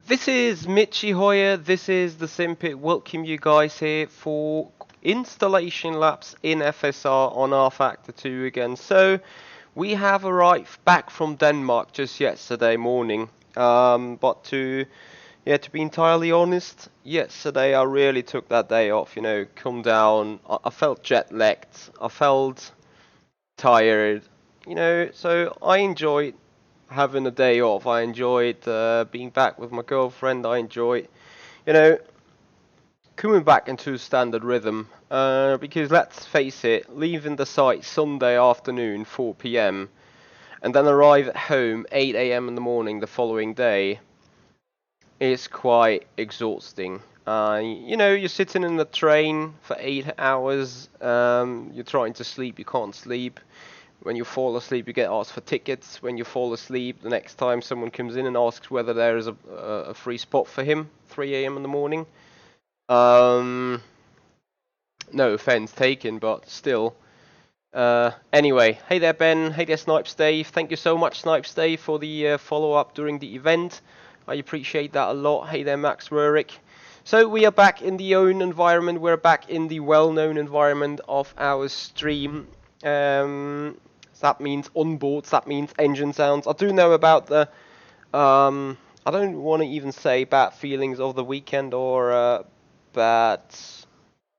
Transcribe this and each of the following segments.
This is Michi Hoyer, this is the Simpit. Welcome you guys here for installation laps in FSR on rFactor 2 again. So we have arrived back from Denmark just yesterday morning, but to be entirely honest, yesterday I really took that day off, you know, come down. I felt jet lagged, I felt tired, you know, so I enjoyed having a day off. I enjoyed being back with my girlfriend. I enjoyed, you know, coming back into standard rhythm. Because let's face it, leaving the site Sunday afternoon, 4 PM, and then arrive at home 8 AM in the morning the following day is quite exhausting. You know, you're sitting in the train for 8 hours. You're trying to sleep, you can't sleep. When you fall asleep, you get asked for tickets. When you fall asleep, the next time someone comes in and asks whether there is a free spot for him, 3 AM in the morning. No offense taken, but still. Anyway, hey there Ben, hey there Snipes Dave. Thank you so much Snipes Dave for the follow-up during the event. I appreciate that a lot. Hey there Max Rurik. So we are back in the own environment. We're back in the well-known environment of our stream. That means onboards, that means engine sounds. I do know about the, I don't want to even say bad feelings of the weekend or bad,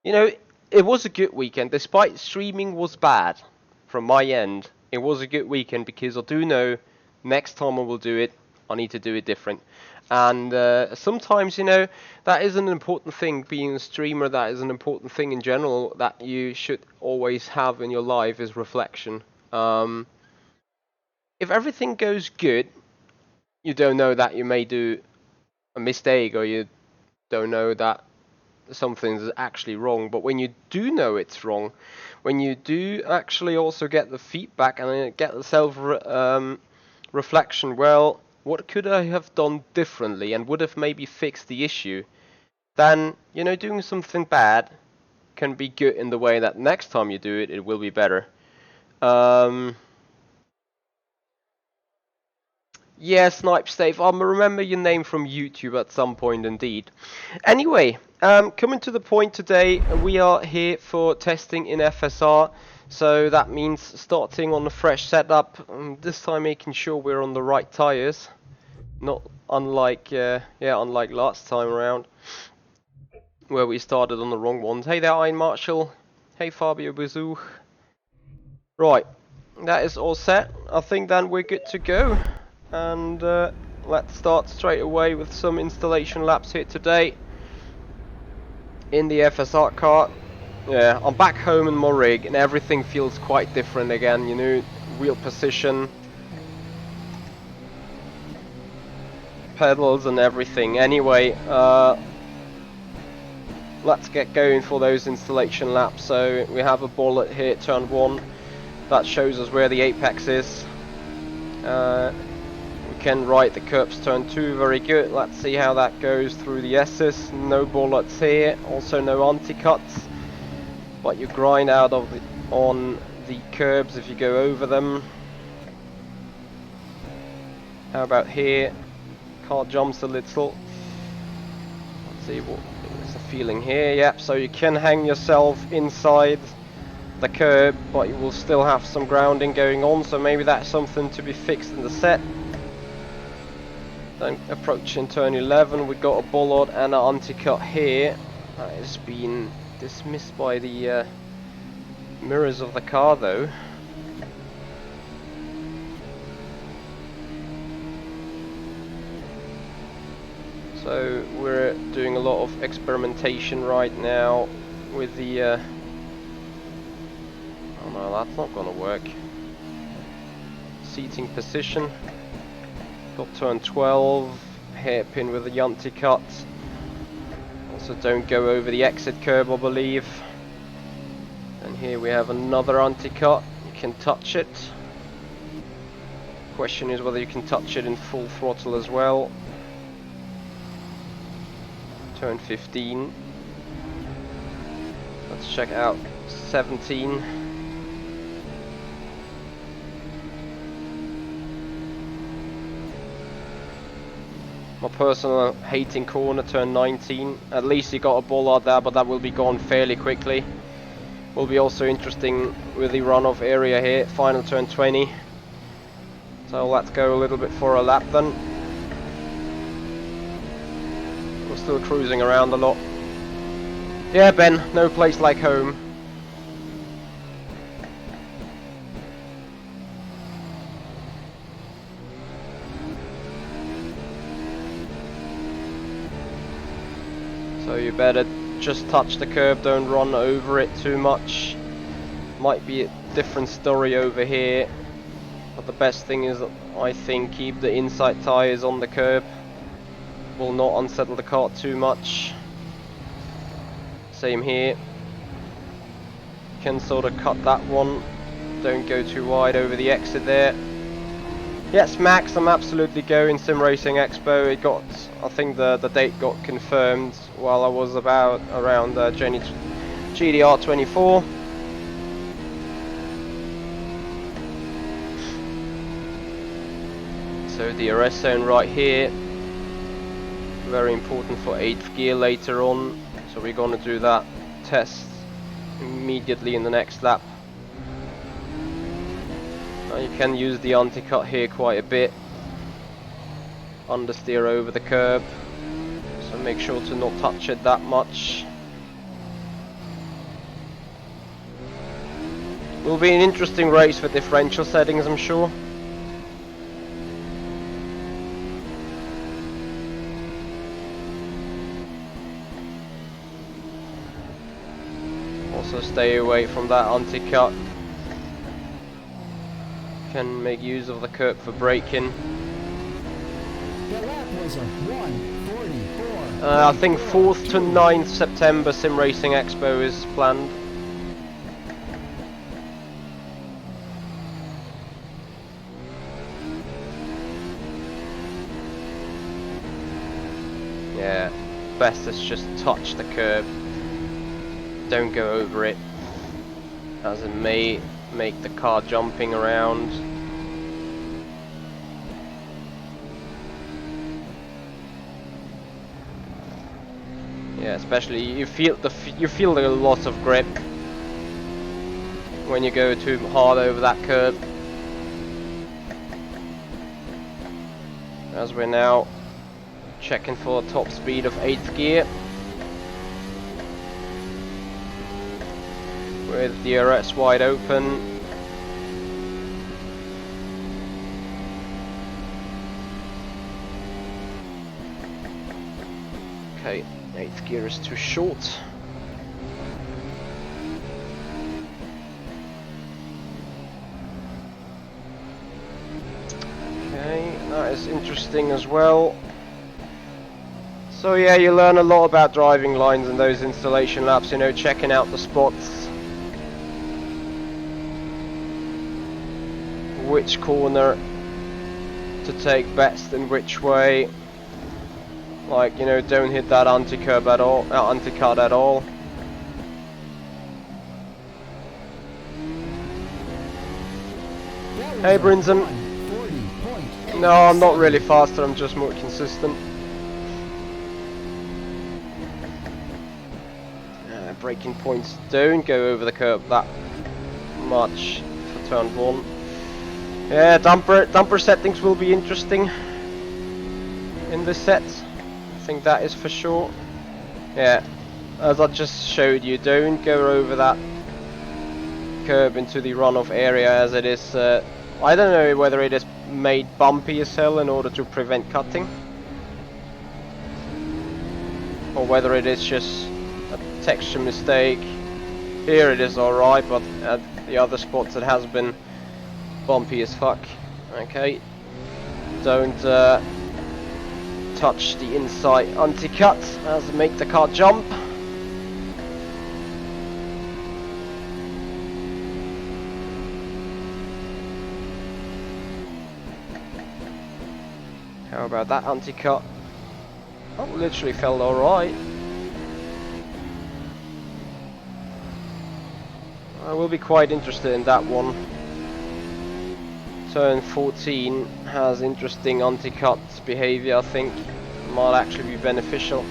you know, it was a good weekend. Despite streaming was bad from my end, it was a good weekend because I do know next time I will do it, I need to do it different. And sometimes, you know, that is an important thing, being a streamer. That is an important thing in general that you should always have in your life, is reflection. If everything goes good, you don't know that you may do a mistake, or you don't know that something's actually wrong. But when you do know it's wrong, when you do actually also get the feedback and get the self-reflection, well, what could I have done differently and would have maybe fixed the issue, then, you know, doing something bad can be good in the way that next time you do it, it will be better. Yeah, Snipes Dave, I remember your name from YouTube at some point indeed. Anyway, coming to the point today, we are here for testing in FSR. So that means starting on a fresh setup, this time making sure we're on the right tires. Not unlike, unlike last time around, where we started on the wrong ones. Hey there, Iron Marshall. Hey Fabio Bazoo. Right. That is all set. I think then we're good to go. And let's start straight away with some installation laps here today in the FSR car. Yeah, I'm back home in my rig and everything feels quite different again, you know, wheel position, pedals and everything. Anyway, let's get going for those installation laps. So we have a bullet here at turn 1 that shows us where the apex is. We can right the curbs turn 2, very good. Let's see how that goes through the S's. No bullets here, also no anti-cuts, but you grind out of on the curbs if you go over them. How about here? Car jumps a little. Let's see what is the feeling here. Yep, so you can hang yourself inside the curb, but you will still have some grounding going on, so maybe that's something to be fixed in the set. Then approaching turn 11, we got a bollard and an anti-cut here. That has been dismissed by the mirrors of the car though. So we're doing a lot of experimentation right now with the oh no, that's not gonna work. Seating position. Got turn 12, hairpin with the anti-cut. Also don't go over the exit curb, I believe. And here we have another anti-cut. You can touch it. Question is whether you can touch it in full throttle as well. Turn 15. Let's check out 17. My personal hating corner, turn 19. At least you got a bollard there, but that will be gone fairly quickly. Will be also interesting with the runoff area here, final turn 20. So let's go a little bit for a lap then. We're still cruising around a lot. Yeah, Ben, no place like home. So you better just touch the curb, don't run over it too much. Might be a different story over here, but the best thing is, I think, keep the inside tires on the curb. Will not unsettle the car too much. Same here. Can sort of cut that one. Don't go too wide over the exit there. Yes, Max, I'm absolutely going SimRacing Expo. It got, I think the date got confirmed while I was around GDR 24. So DRS zone right here. Very important for 8th gear later on. So we're going to do that test immediately in the next lap. You can use the anti-cut here quite a bit. Understeer over the curb. So make sure to not touch it that much. Will be an interesting race for differential settings, I'm sure. Also stay away from that anti-cut. Can make use of the curb for braking. I think 4th to 9th September SimRacing Expo is planned. Yeah, best is just touch the curb. Don't go over it, as it may make the car jumping around. Yeah, especially you feel a lot of grip when you go too hard over that curb. As we're now checking for a top speed of 8th gear. With DRS wide open. Okay, 8th gear is too short. Okay, that is interesting as well. So yeah, you learn a lot about driving lines in those installation laps, you know, checking out the spots. Which corner to take best and which way. Like, you know, don't hit that anti-curb at all, anti-cut at all. Hey Brinson. No, I'm not really faster, I'm just more consistent. Braking points don't go over the curb that much for turn 1. Yeah, dumper settings will be interesting in this set. I think that is for sure. Yeah, as I just showed you, don't go over that curb into the runoff area, as it is, I don't know whether it is made bumpy as hell in order to prevent cutting, or whether it is just a texture mistake. Here it is alright, but at the other spots it has been bumpy as fuck. Okay, don't touch the inside anti-cut as make the car jump. How about that anti-cut? Oh, literally felt alright. I will be quite interested in that one. Turn 14 has interesting anti-cut behavior, I think. Might actually be beneficial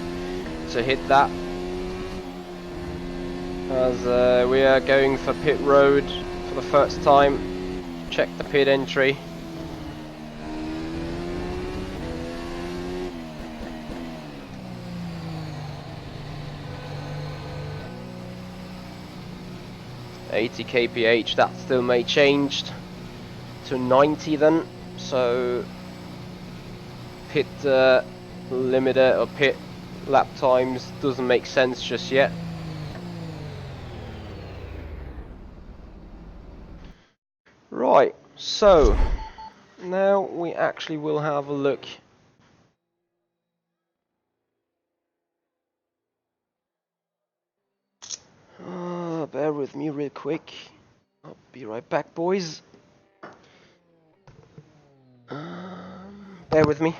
to hit that. As we are going for pit road for the first time. Check the pit entry. $80 kph, that still may change to 90 then, so pit limiter or pit lap times doesn't make sense just yet. Right, so now we actually will have a look bear with me real quick. I'll be right back, boys. Bear with me.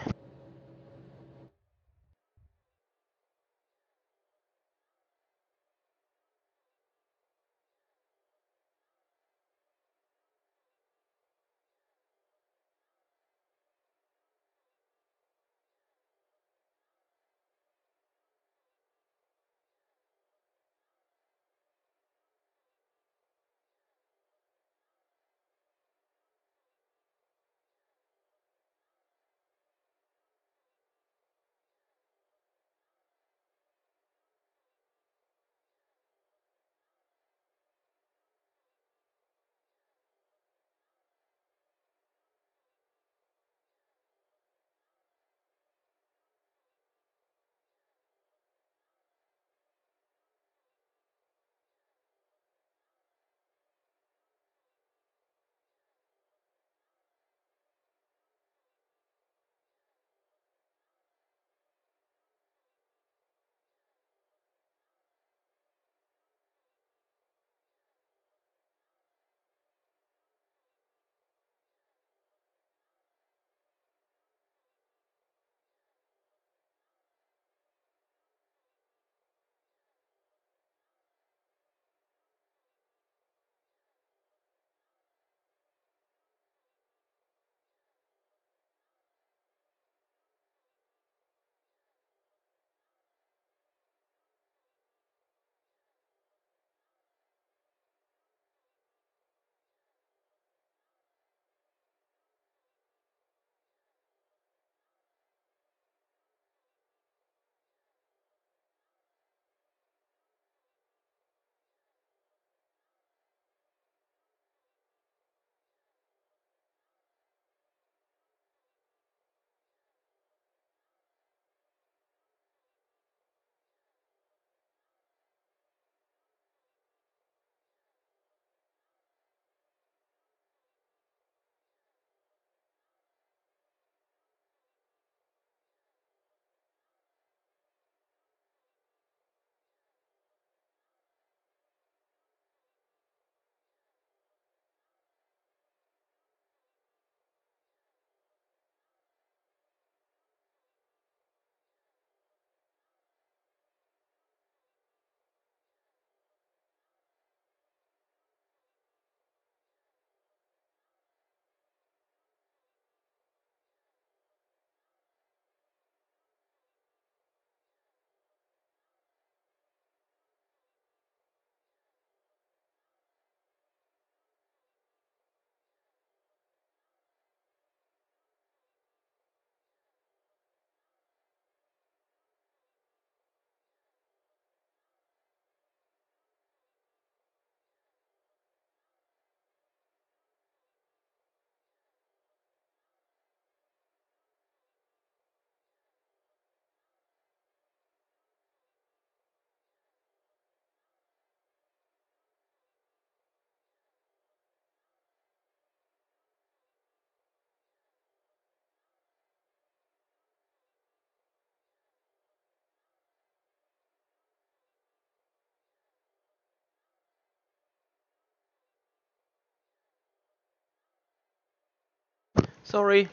Sorry.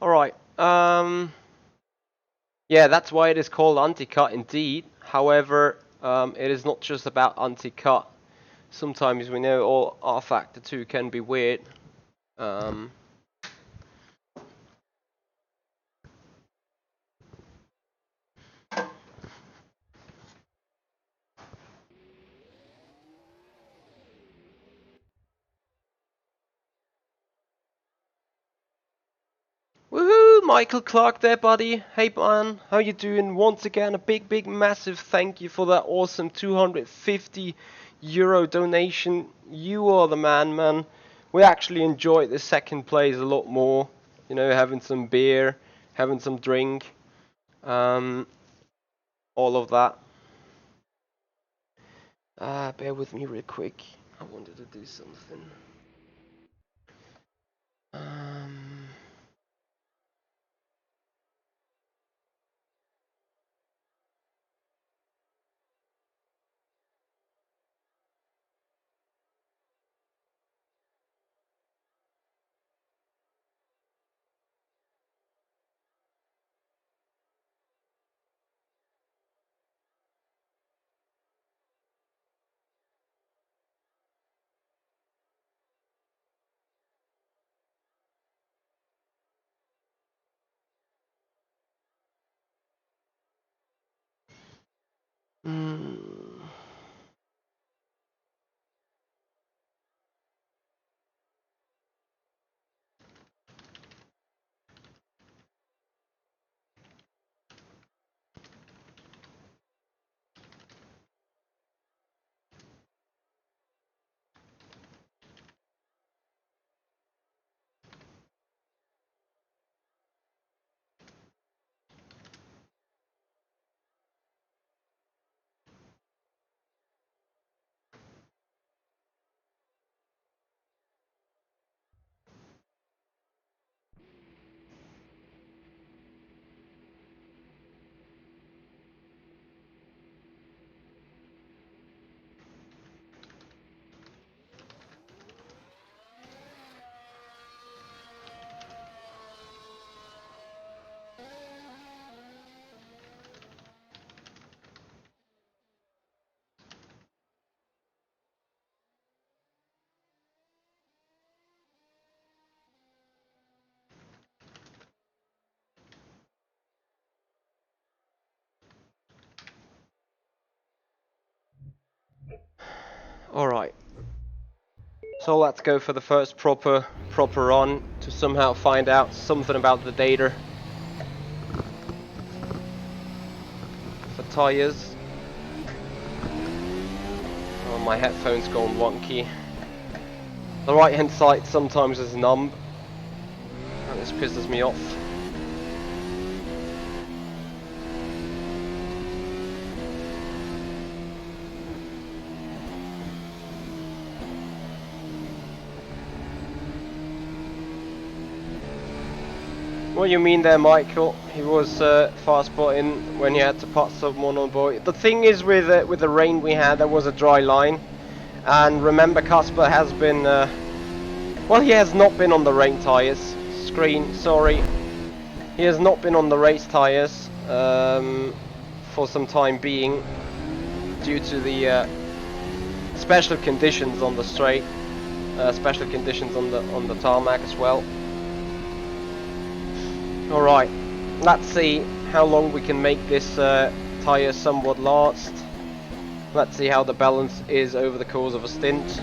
Alright, yeah, that's why it is called anti-cut indeed. However, it is not just about anti-cut. Sometimes we know all rFactor 2 can be weird. Woohoo! Michael Clark there, buddy. Hey, man. How you doing? Once again, a big, massive thank you for that awesome 250 euro donation. You are the man. We actually enjoyed the second place a lot more. You know, having some beer, having some drink, all of that. Bear with me real quick. I wanted to do something. Alright. So let's go for the first proper run to somehow find out something about the data for tires. Oh, my headphones gone wonky. The right hand side sometimes is numb, and this pisses me off. What you mean there, Michael? He was fast spotting when he had to put someone on board. The thing is, with the rain we had, there was a dry line, and remember, Casper has been well, he has not been on the rain tires. Sorry, he has not been on the race tires for some time being, due to the special conditions on the straight, special conditions on the tarmac as well. Alright, let's see how long we can make this tyre somewhat last. Let's see how the balance is over the course of a stint.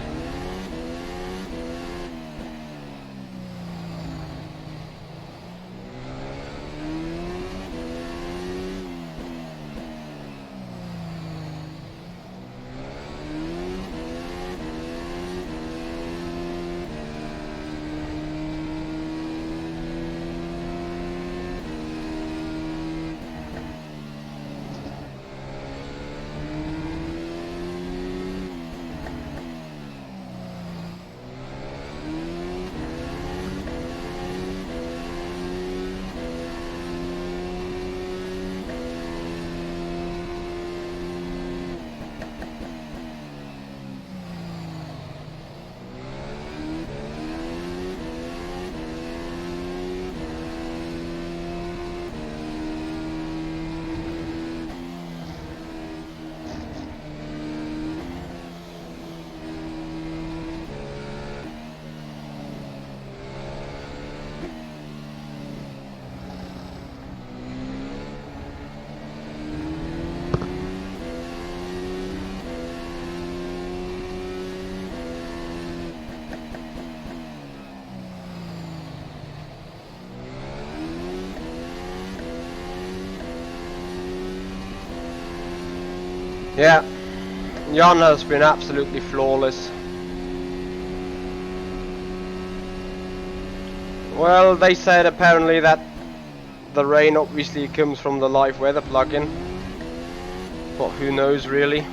Yeah, Jan has been absolutely flawless. Well, they said apparently that the rain obviously comes from the live weather plugin, but who knows really.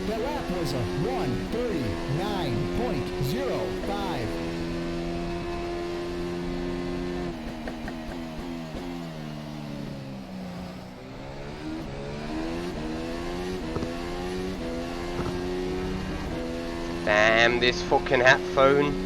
The lap was a 1:39.05. Damn this fucking headphone.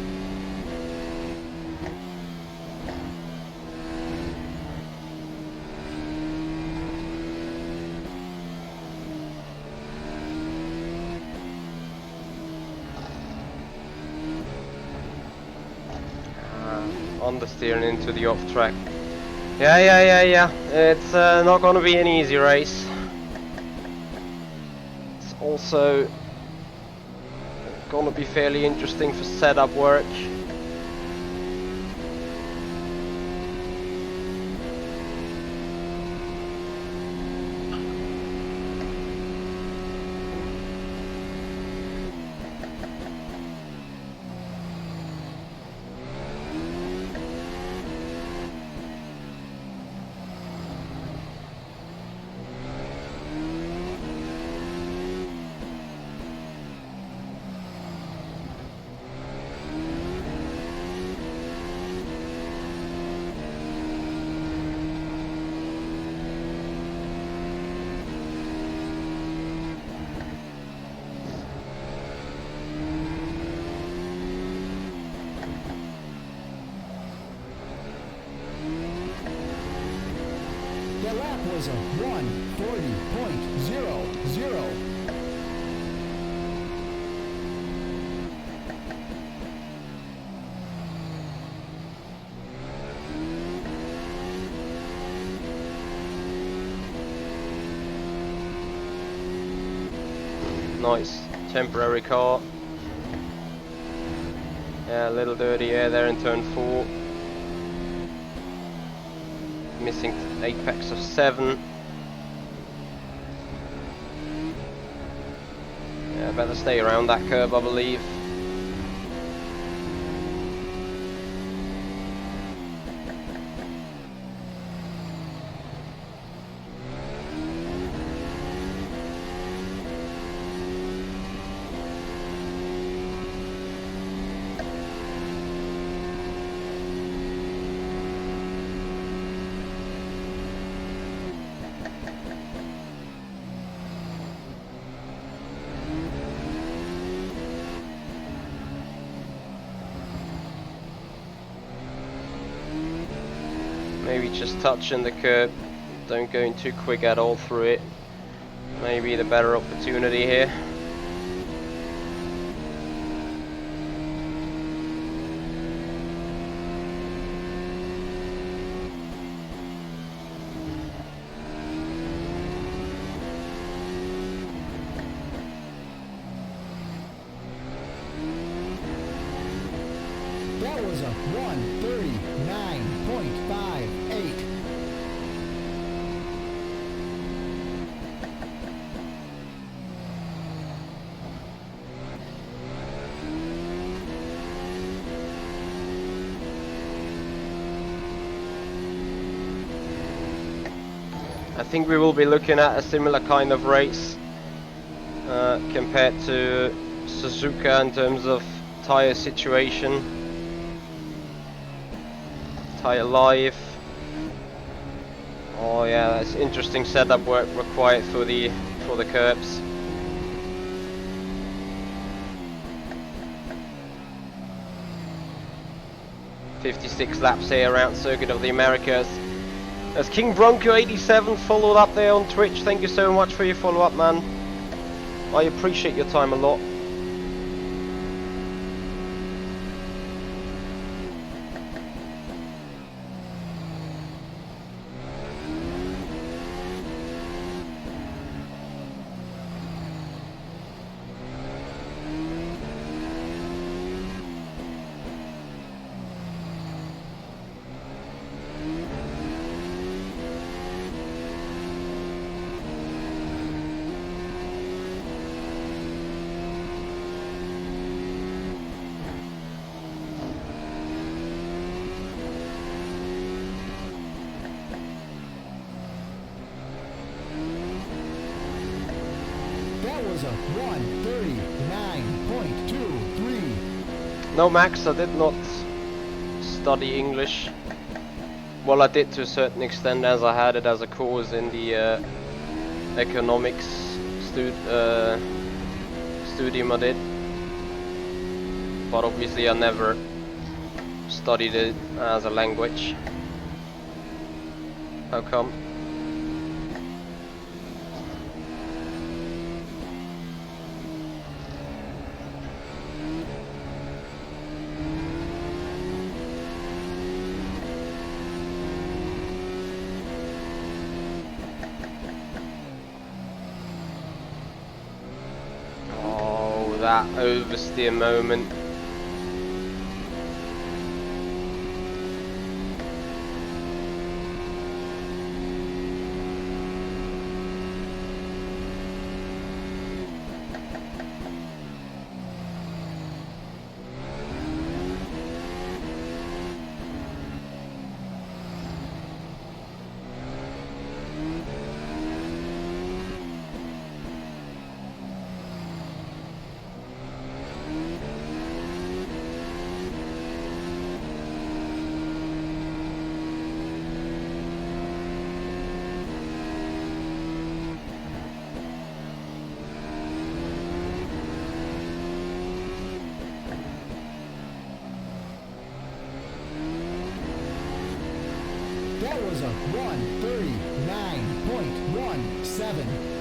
On the steering into the off track. Yeah. It's not gonna be an easy race. It's also gonna be fairly interesting for setup work. The lap was a 1:40.00. Nice temporary car. Yeah, a little dirty air there in turn 4. Missing apex of 7. Yeah, better stay around that curb, I believe. Maybe just touching the curb, don't go in too quick at all through it. Maybe the better opportunity here. That was a 1:39.58. I think we will be looking at a similar kind of race compared to Suzuka in terms of tyre situation, tyre life. Oh yeah, that's interesting setup work required for the curbs. "56 laps here around Circuit of the Americas. As King Bronco 87 followed up there on Twitch. Thank you so much for your follow up, man. I appreciate your time a lot. Was a 1:39.23. No, Max, I did not study English. Well, I did to a certain extent, as I had it as a course in the economics studium I did. But obviously I never studied it as a language. How come? That oversteer moment. That was a 1:39.17.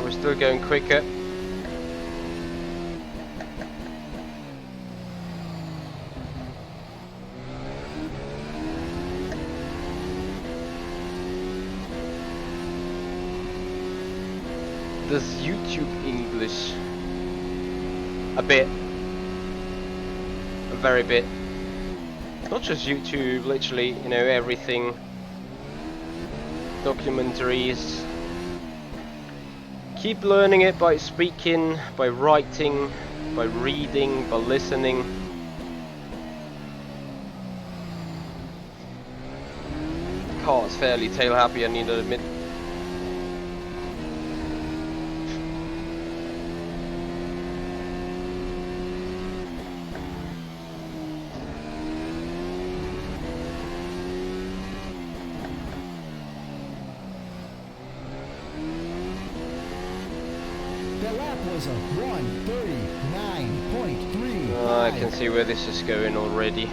We're still going quicker. Does YouTube English? A bit. A very bit. Not just YouTube, literally, you know, everything. Documentaries. Keep learning it by speaking, by writing, by reading, by listening. Car's fairly tail happy, I need to admit. The lap was a 1:39.3. I can see where this is going already.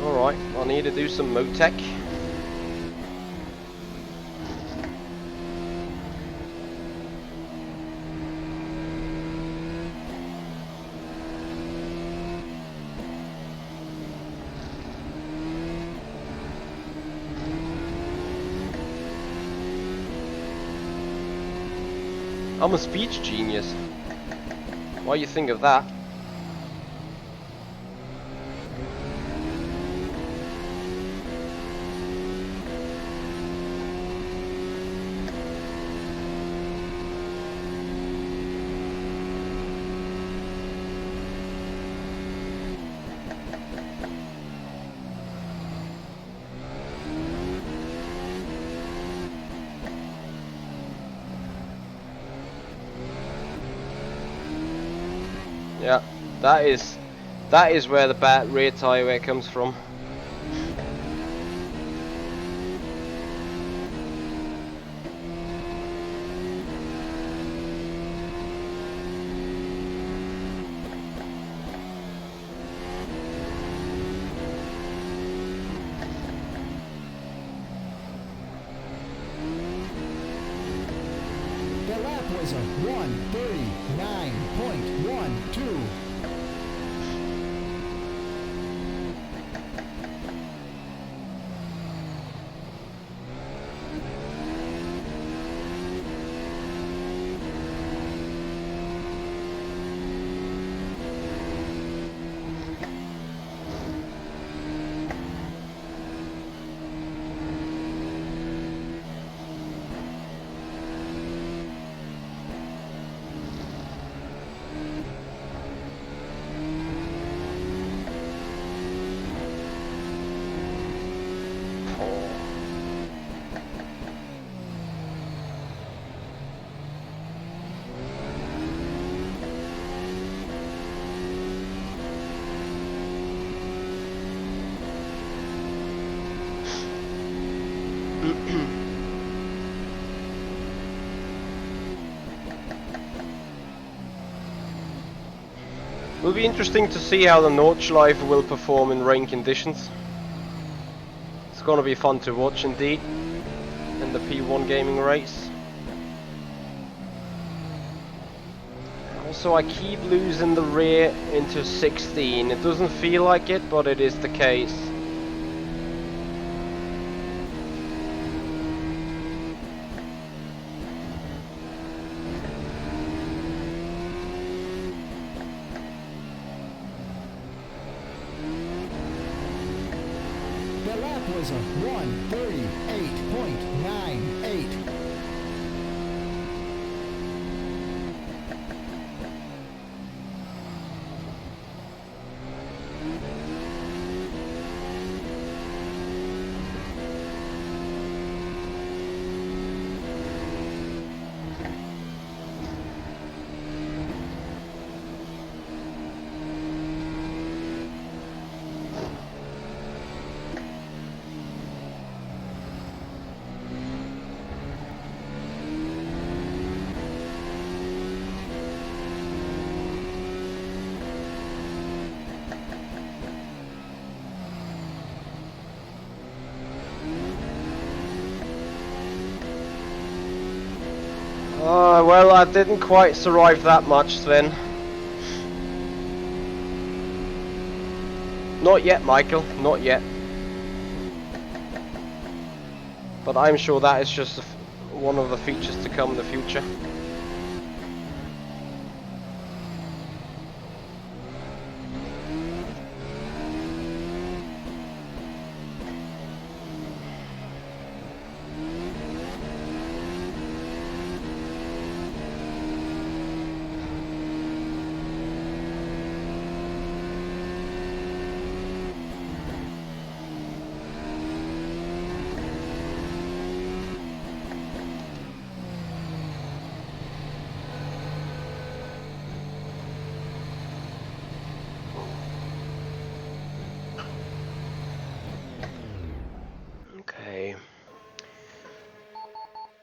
Alright, I need to do some Motec. I'm a speech genius. Why you think of that? Yeah, that is where the bad rear tire wear comes from. The lap was a 1:39.12. Will be interesting to see how the Nordschleife will perform in rain conditions. It's gonna be fun to watch indeed in the P1 gaming race. Also, I keep losing the rear into 16. It doesn't feel like it, but it is the case. The lap was a 1:38.98. Well, I didn't quite survive that much, Sven. Not yet, Michael, not yet. But I'm sure that is just one of the features to come in the future. Okay.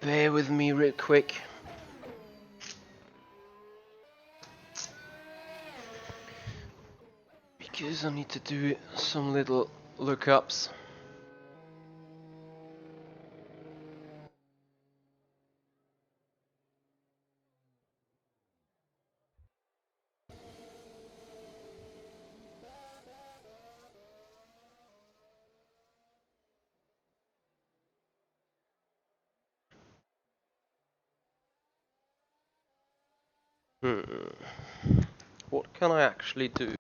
Bear with me real quick. Because I need to do some little lookups. What can I actually do?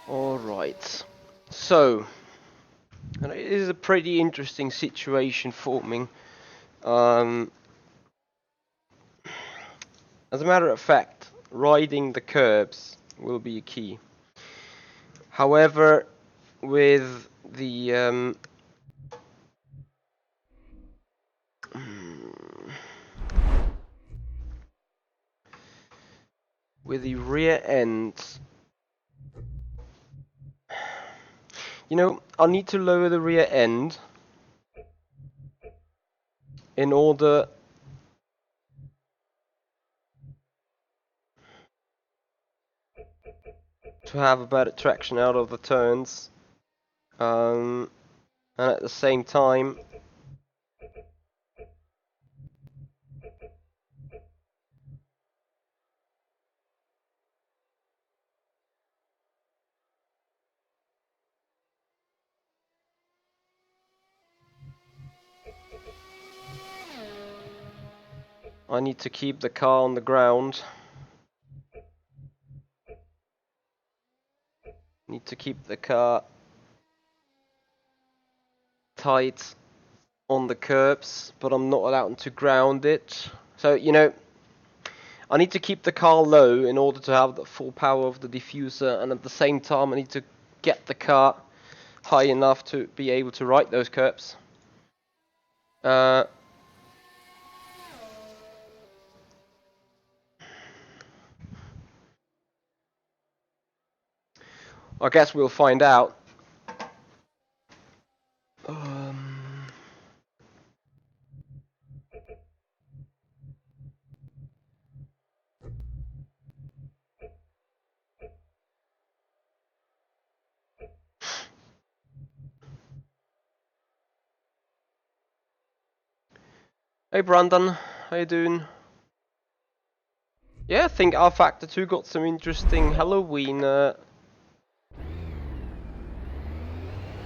Alright, so and it is a pretty interesting situation forming. As a matter of fact, riding the curbs will be a key. However, with the rear ends, you know, I need to lower the rear end in order to have a better traction out of the turns, and at the same time I need to keep the car on the ground. Need to keep the car tight on the curbs, but I'm not allowed to ground it. So, you know, I need to keep the car low in order to have the full power of the diffuser, and at the same time I need to get the car high enough to be able to ride those curbs. I guess we'll find out. Hey Brandon, how you doing? Yeah, I think rFactor 2 got some interesting Halloween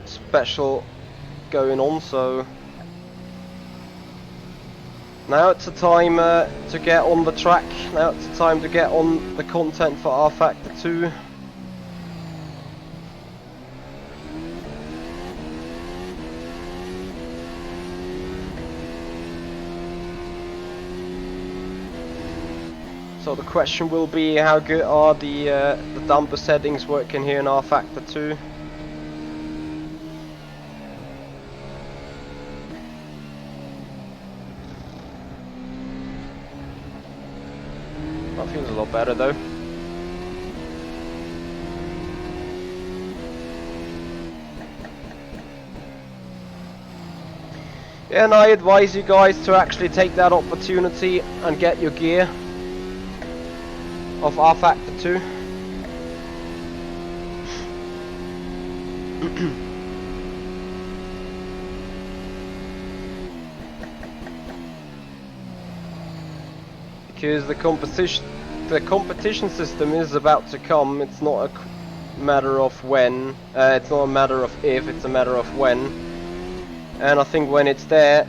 special going on, so now it's the time to get on the track. Now it's the time to get on the content for rFactor 2. So the question will be, how good are the damper settings working here in rFactor 2? That feels a lot better though. Yeah, and I advise you guys to actually take that opportunity and get your gear of rFactor 2. Because the competition system is about to come. It's not a matter of when, it's not a matter of if, it's a matter of when. And I think when it's there,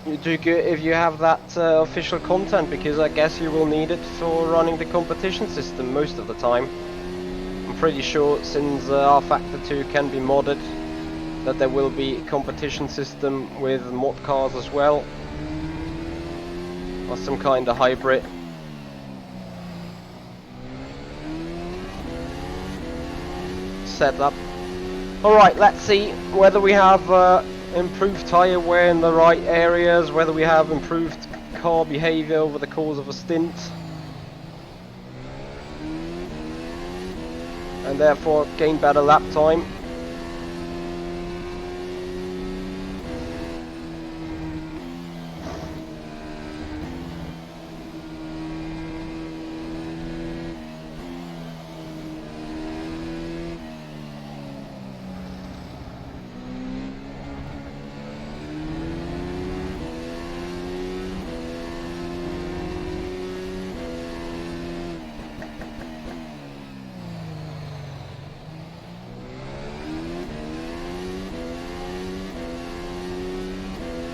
you do good if you have that official content, because I guess you will need it for running the competition system most of the time. I'm pretty sure, since rFactor 2 can be modded, that there will be a competition system with mod cars as well, or some kind of hybrid. Setup. Alright, let's see whether we have improved tyre wear in the right areas, whether we have improved car behaviour over the course of a stint, and therefore gain better lap time.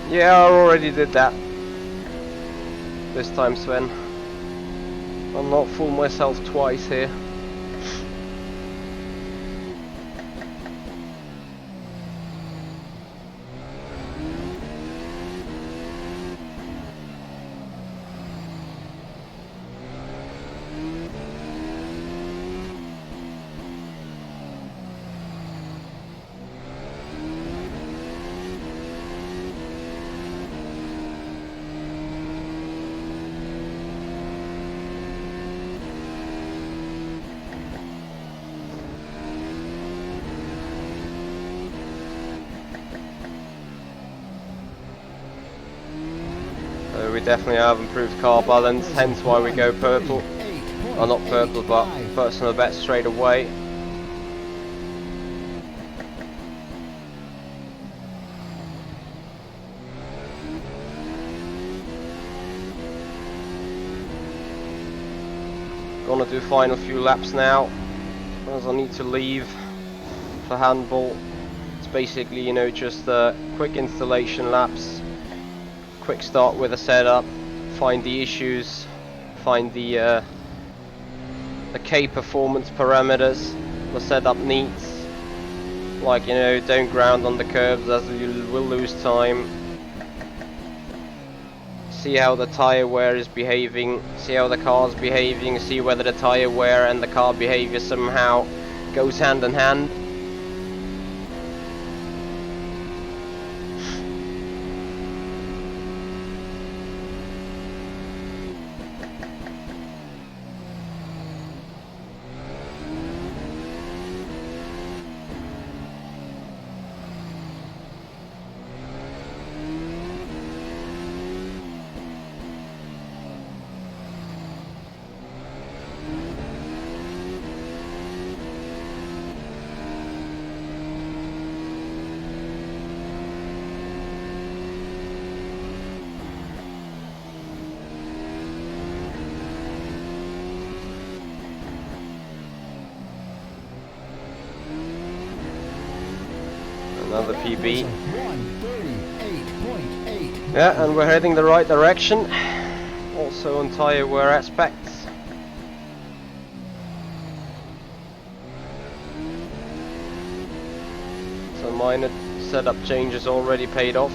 Yeah, I already did that this time, Sven. I'll not fool myself twice here. definitely have improved car balance, hence why we go purple. Or not purple, but personal best straight away. Gonna do final few laps now, as I need to leave for handball. It's basically, you know, just quick installation laps, quick start with a setup, find the issues, find the K performance parameters the setup needs, like, you know, don't ground on the curbs as you will lose time. See how the tire wear is behaving, see how the car's behaving, see whether the tire wear and the car behavior somehow goes hand in hand. Another PB. Yeah, and we're heading the right direction. Also on tire wear aspects. So minor setup changes already paid off.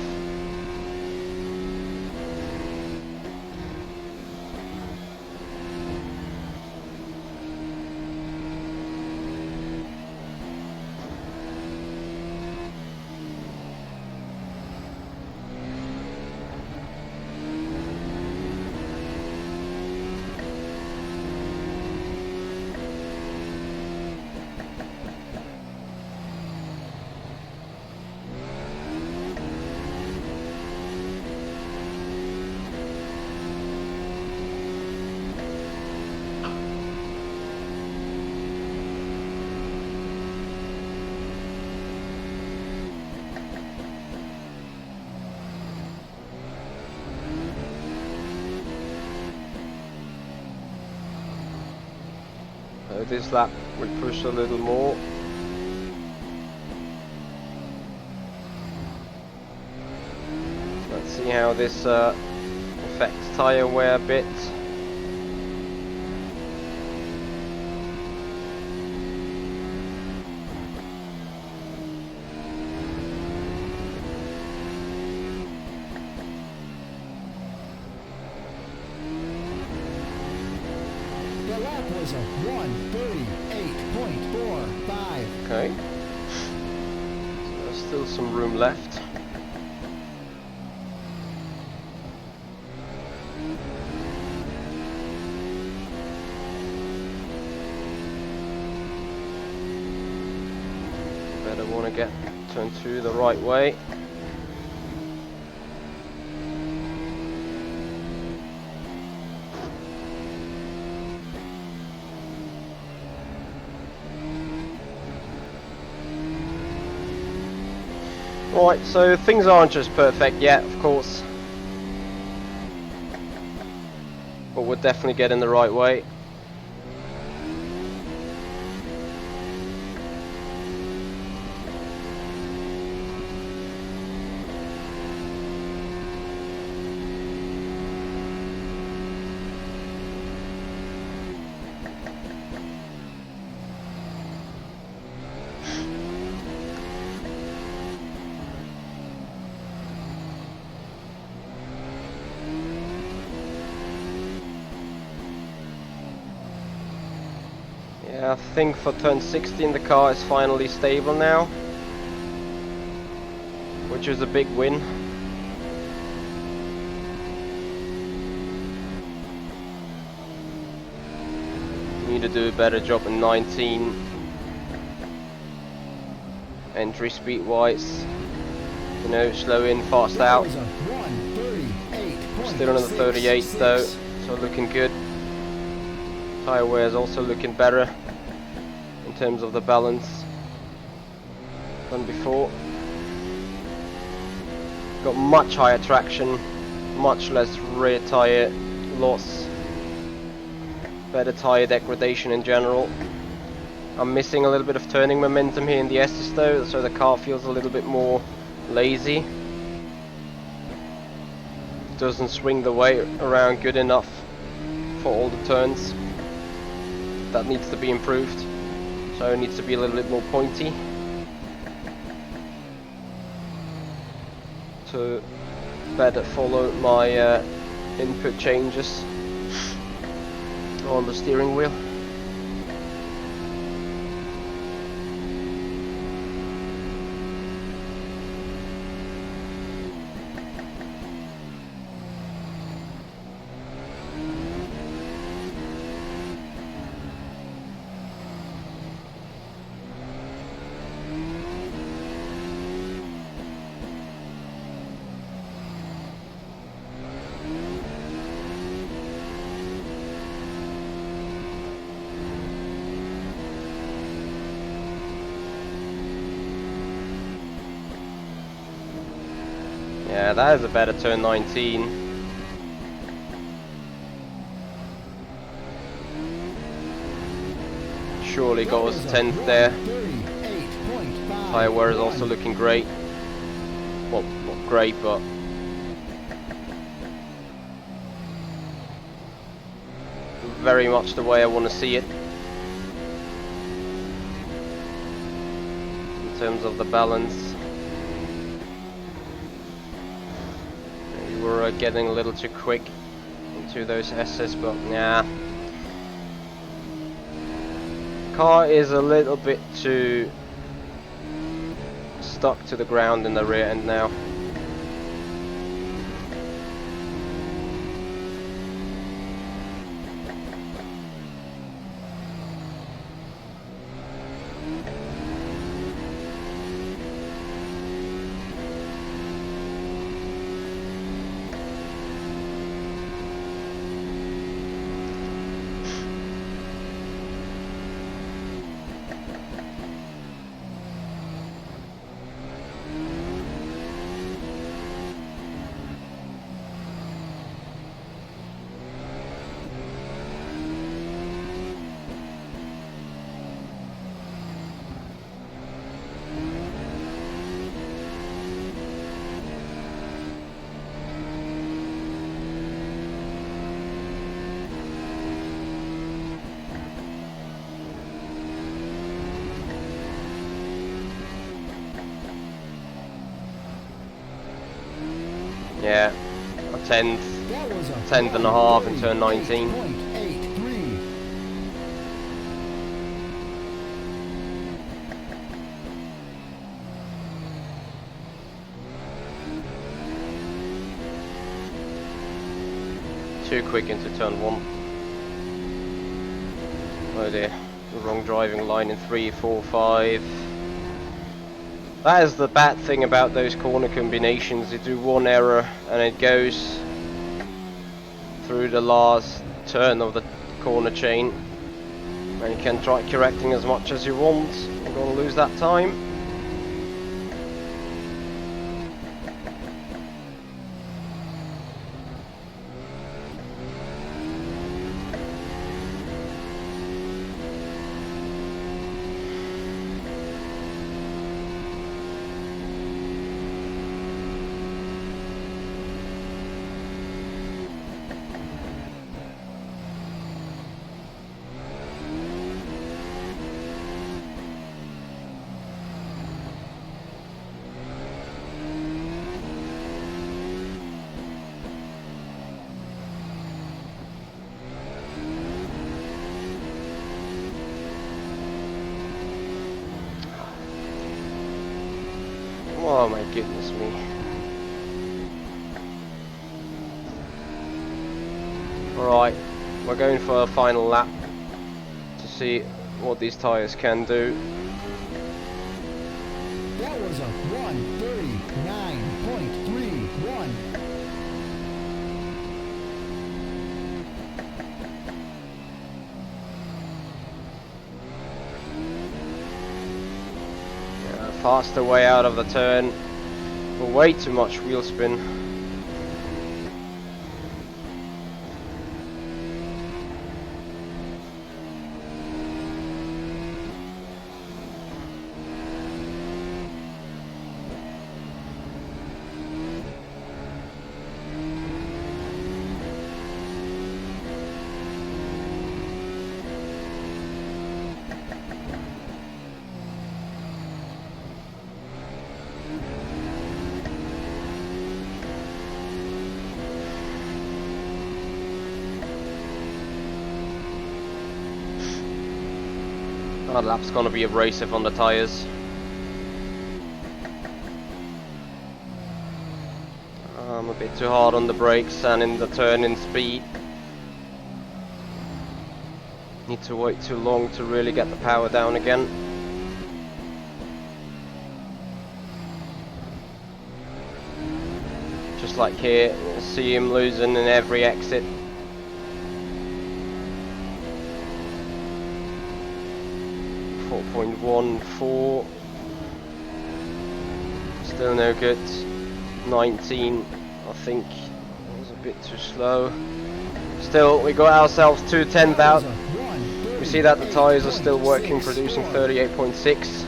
This lap we push a little more. Let's see how this affects tire wear a bit. The lap was a 1:38.45. Okay. So there's still some room left. Better want to get turn 2 the right way. Right, so things aren't just perfect yet, of course, but we're definitely getting the right way. Yeah, I think for turn 16 the car is finally stable now, which is a big win. Need to do a better job in 19. Entry speed wise, you know, slow in, fast out. Still on the 38 though, so looking good. Tyre wear is also looking better in terms of the balance than before. Got much higher traction, much less rear tyre loss, better tyre degradation in general. I'm missing a little bit of turning momentum here in the S's though, so the car feels a little bit more lazy. Doesn't swing the weight around good enough for all the turns. That needs to be improved, so it needs to be a little bit more pointy to better follow my input changes on the steering wheel. Yeah, that is a better turn 19. Surely got us 10th there. Tyre wear is also looking great. Well, not great, but very much the way I want to see it. In terms of the balance. We were getting a little too quick into those S's, but nah. Car is a little bit too stuck to the ground in the rear end now. Yeah, a 10th and a half in turn 19. Too quick into turn 1. Oh dear, the wrong driving line in 3, 4, 5. That is the bad thing about those corner combinations. You do one error and it goes through the last turn of the corner chain, and you can try correcting as much as you want. You're going to lose that time. Oh my goodness me. Alright, we're going for a final lap to see what these tyres can do. That was a 1:39.31. Fast away out of the turn. Way too much wheel spin. That lap's gonna be abrasive on the tyres. I'm a bit too hard on the brakes and in the turning speed. Need to wait too long to really get the power down again. Just like here, you see him losing in every exit. .14, still no good. 19, I think was a bit too slow. Still, we got ourselves to 10,000. We see that the tyres are still working, producing 38.6.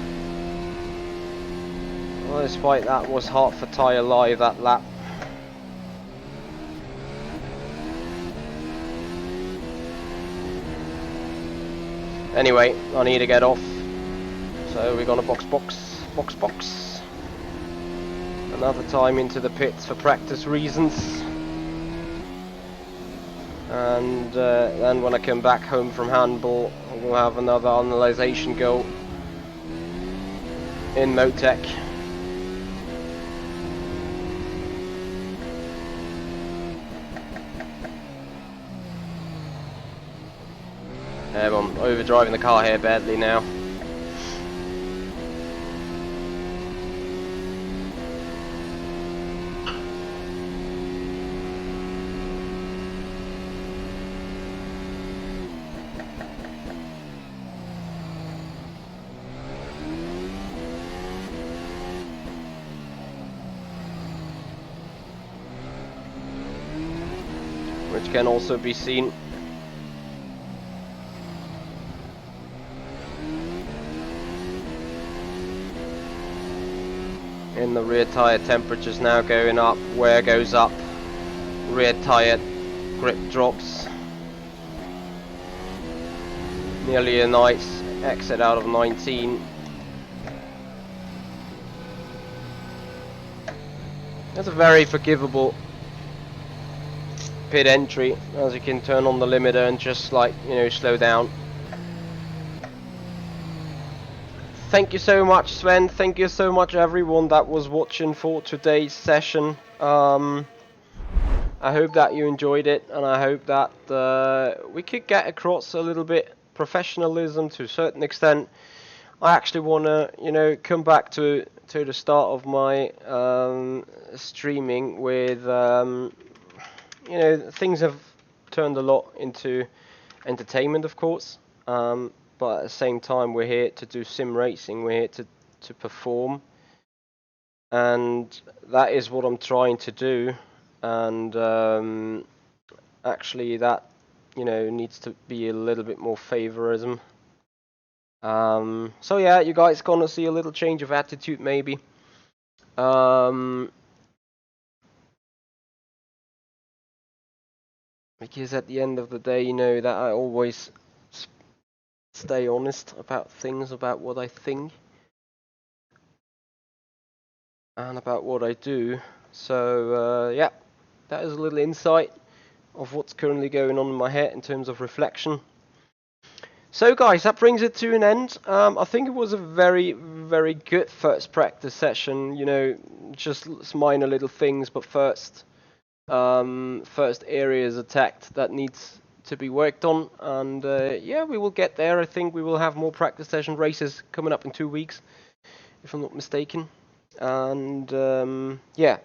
Well, despite that, was half a tyre live that lap. Anyway, I need to get off. So we're gonna box. Another time into the pits for practice reasons. And then when I come back home from handball, we'll have another analyzation go in Motec. I'm overdriving the car here badly now. Which can also be seen in the rear tyre temperatures now going up, wear goes up, rear tyre grip drops. Nearly a nice exit out of 19. That's a very forgivable pit entry, as you can turn on the limiter and just, like, you know, slow down. Thank you so much, Sven. Thank you so much, everyone that was watching for today's session. I hope that you enjoyed it, and I hope that we could get across a little bit professionalism to a certain extent. I actually want to, you know, come back to the start of my streaming with, you know, things have turned a lot into entertainment, of course. But at the same time, we're here to do sim racing. We're here to perform, and that is what I'm trying to do. And actually, that, you know, needs to be a little bit more favorism. So yeah, you guys gonna see a little change of attitude, maybe. Because at the end of the day, you know that I always stay honest about things, about what I think and about what I do. So yeah, that is a little insight of what's currently going on in my head in terms of reflection. So guys, that brings it to an end. I think it was a very, very good first practice session, you know, just minor little things, but first areas attacked that needs to be worked on, and yeah, we will get there. I think we will have more practice session races coming up in 2 weeks, if I'm not mistaken. And yeah,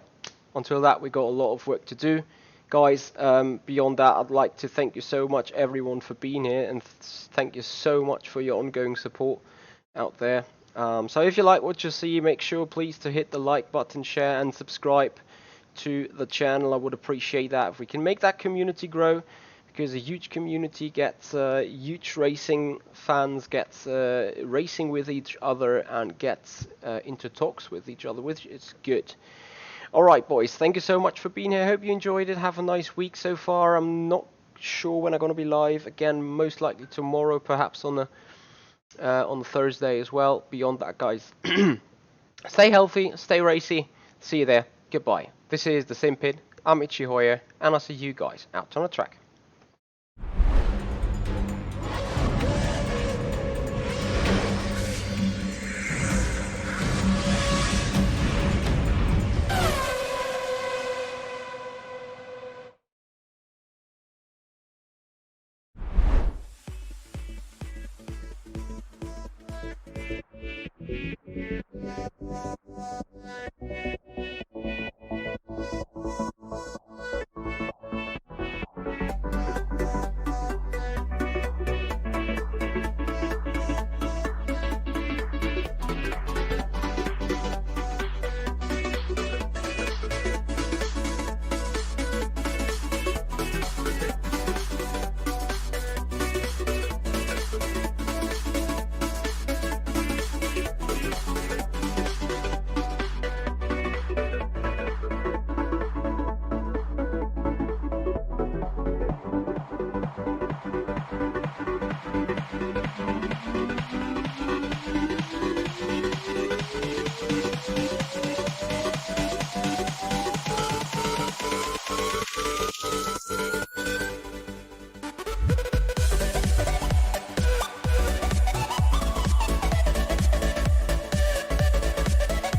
until that, we got a lot of work to do, guys. Beyond that, I'd like to thank you so much, everyone, for being here, and thank you so much for your ongoing support out there. So if you like what you see, make sure please to hit the like button, share and subscribe to the channel. I would appreciate that if we can make that community grow, because a huge community gets huge racing fans, gets racing with each other and gets into talks with each other, which is good. Alright boys, thank you so much for being here. Hope you enjoyed it. Have a nice week so far. I'm not sure when I'm going to be live again, most likely tomorrow, perhaps on the Thursday as well. Beyond that, guys, stay healthy, stay racy. See you there. Goodbye. This is the Simpid. I'm Michi, and I'll see you guys out on the track.